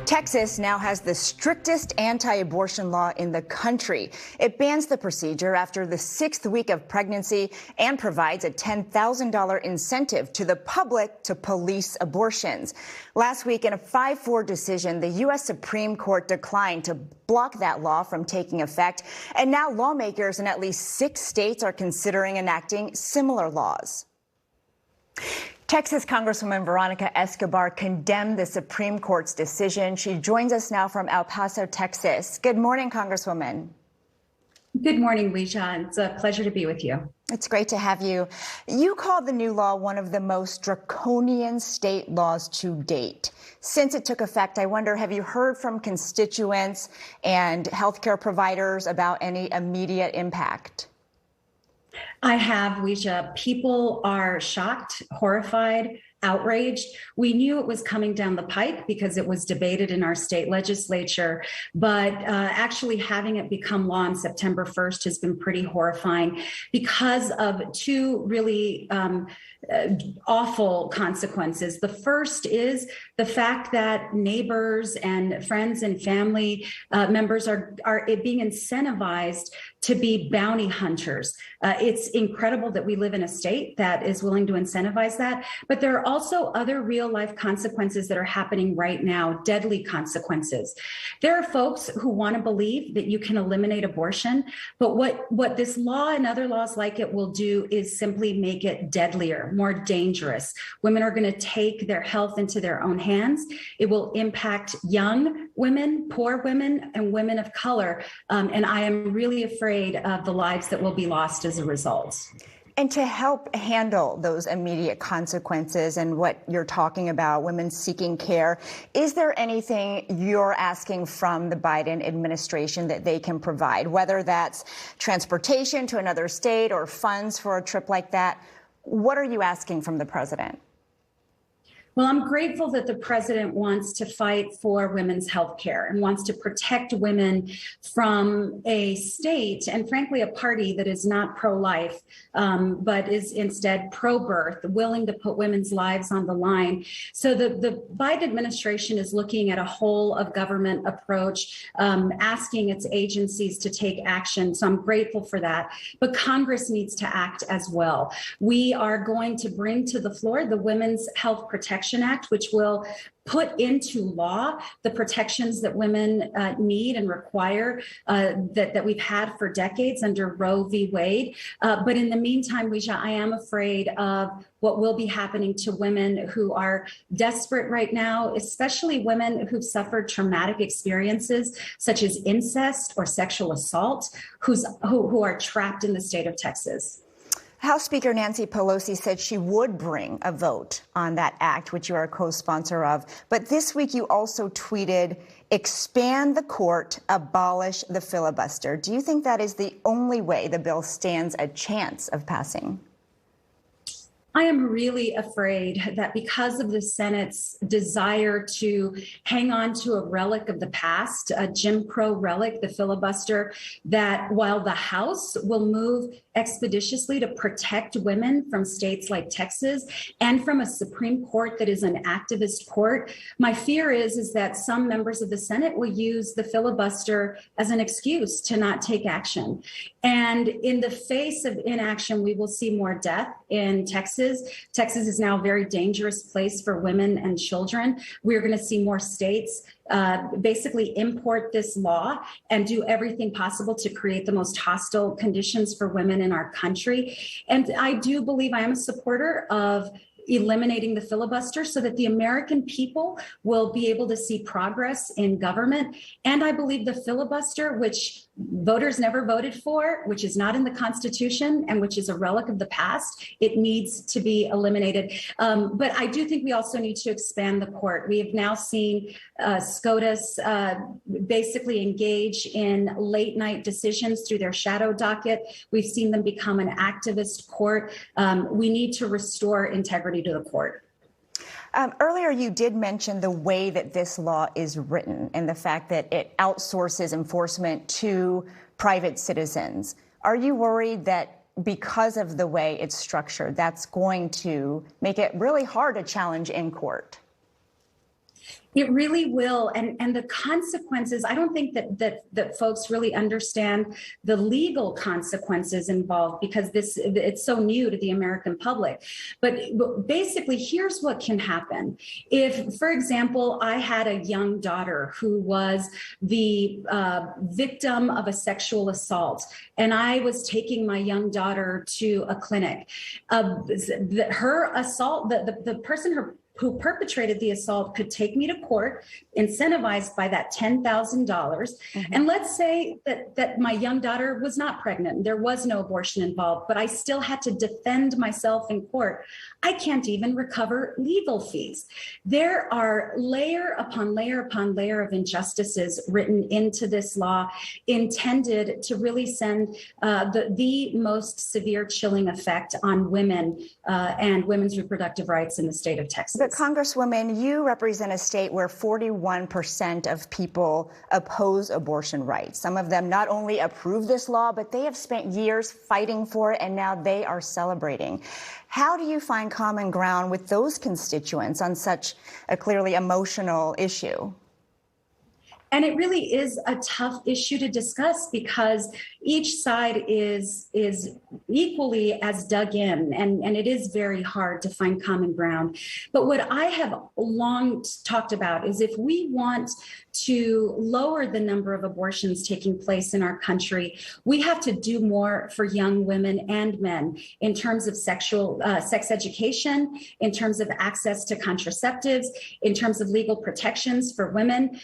Texas now has the strictest anti-abortion law in the country. It bans the procedure after the 6th week of pregnancy and provides a $10,000 incentive to the public to police abortions. Last week, in a 5-4 decision, the U.S. Supreme Court declined to block that law from taking effect. And now lawmakers in at least 6 states are considering enacting similar laws. Texas Congresswoman Veronica Escobar condemned the Supreme Court's decision. She joins us now from El Paso, Texas. Good morning, Congresswoman. Good morning, Weijia. It's a pleasure to be with you. It's great to have you. You called the new law one of the most draconian state laws to date. Since it took effect, I wonder, have you heard from constituents and healthcare providers about any immediate impact? I have, Weijia. People are shocked, horrified, outraged. We knew it was coming down the pike because it was debated in our state legislature, but actually having it become law on September 1st has been pretty horrifying because of two really awful consequences. The first is the fact that neighbors and friends and family members are being incentivized to be bounty hunters. It's incredible that we live in a state that is willing to incentivize that, but there are also other real life consequences that are happening right now, deadly consequences. There are folks who want to believe that you can eliminate abortion, but what this law and other laws like it will do is simply make it deadlier, more dangerous. Women are going to take their health into their own hands. It will impact young women, poor women, and women of color. And I am really afraid of the lives that will be lost as a result. And to help handle those immediate consequences and what you're talking about, women seeking care, is there anything you're asking from the Biden administration that they can provide, whether that's transportation to another state or funds for a trip like that? What are you asking from the president? Well, I'm grateful that the president wants to fight for women's health care and wants to protect women from a state and, frankly, a party that is not pro-life, but is instead pro-birth, willing to put women's lives on the line. So the Biden administration is looking at a whole of government approach, asking its agencies to take action. So I'm grateful for that. But Congress needs to act as well. We are going to bring to the floor the Women's Health Protection Act, which will put into law the protections that women need and require that we've had for decades under Roe v. Wade. But in the meantime, Weijia, I am afraid of what will be happening to women who are desperate right now, especially women who've suffered traumatic experiences such as incest or sexual assault, who are trapped in the state of Texas. House Speaker Nancy Pelosi said she would bring a vote on that act, which you are a co-sponsor of. But this week you also tweeted, expand the court, abolish the filibuster. Do you think that is the only way the bill stands a chance of passing? I am really afraid that because of the Senate's desire to hang on to a relic of the past, a Jim Crow relic, the filibuster, that while the House will move expeditiously to protect women from states like Texas and from a Supreme Court that is an activist court, my fear is that some members of the Senate will use the filibuster as an excuse to not take action. And in the face of inaction, we will see more death in Texas. Texas is now a very dangerous place for women and children. We're going to see more states basically import this law and do everything possible to create the most hostile conditions for women in our country. And I do believe I am a supporter of eliminating the filibuster so that the American people will be able to see progress in government. And I believe the filibuster, which voters never voted for, which is not in the Constitution and which is a relic of the past, it needs to be eliminated. But I do think we also need to expand the court. We have now seen SCOTUS basically engage in late night decisions through their shadow docket. We've seen them become an activist court. We need to restore integrity to the court. Earlier, you did mention the way that this law is written and the fact that it outsources enforcement to private citizens. Are you worried that because of the way it's structured, that's going to make it really hard to challenge in court? It really will. And the consequences, I don't think that folks really understand the legal consequences involved, because it's so new to the American public. But basically, here's what can happen. If, for example, I had a young daughter who was the victim of a sexual assault, and I was taking my young daughter to a clinic, her assault, the person who perpetrated the assault could take me to court, incentivized by that $10,000. And let's say that my young daughter was not pregnant. There was no abortion involved, but I still had to defend myself in court. I can't even recover legal fees. There are layer upon layer upon layer of injustices written into this law, intended to really send the most severe chilling effect on women and women's reproductive rights in the state of Texas. But Congresswoman, you represent a state where 41% of people oppose abortion rights. Some of them not only approve this law, but they have spent years fighting for it, and now they are celebrating. How do you find common ground with those constituents on such a clearly emotional issue? And it really is a tough issue to discuss, because each side is equally as dug in, and it is very hard to find common ground. But what I have long talked about is, if we want to lower the number of abortions taking place in our country, we have to do more for young women and men in terms of sex education, in terms of access to contraceptives, in terms of legal protections for women.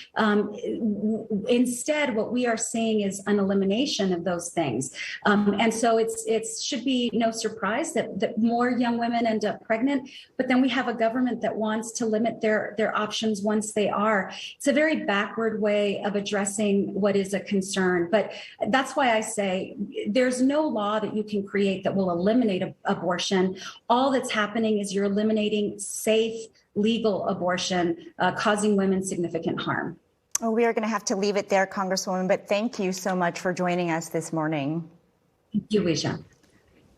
Instead, what we are seeing is an elimination of those things. And so it should be no surprise that more young women end up pregnant, but then we have a government that wants to limit their options once they are. It's a very backward way of addressing what is a concern. But that's why I say there's no law that you can create that will eliminate abortion. All that's happening is you're eliminating safe, legal abortion, causing women significant harm. Well, we are going to have to leave it there, Congresswoman, but thank you so much for joining us this morning. Thank you, Weisha.